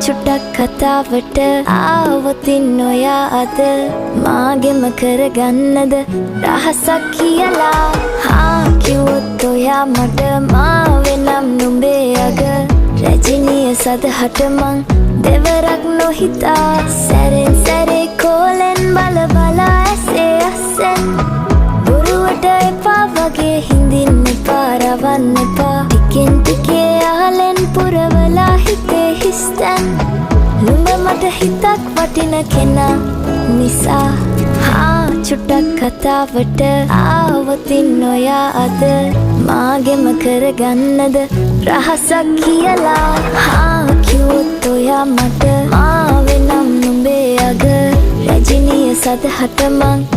චුට්ටක් කතාවට ආවොතින් ඔයා අද මාගෙම කරගන්නද රහසක් කියලා කිව්වොත් ඔයා මට මාවෙනම් නුඹේ අග රජිනිය සදහට මං දෙවරක් නොහිතා සැරෙන් සැරේ කෝලෙන් බල බලා ඇසේ අස්සෙන් බොරුවට එපා වගේ හිඳින්න එපා රවන්න එපා ටිකෙන් ටිකේ අහලෙන් පුරවලා හිතේ හිස්තැන් නුඹ මට හිතක් වටින කෙනා නිසා චුට්ටක් කතාවට ආවොතින් ඔයා අද මාගෙම කරගන්නද රහසක් කියලා කිව්වොත් ඔයා මට මාවෙනම් නුඹේ අග රජිනිය සදහට මං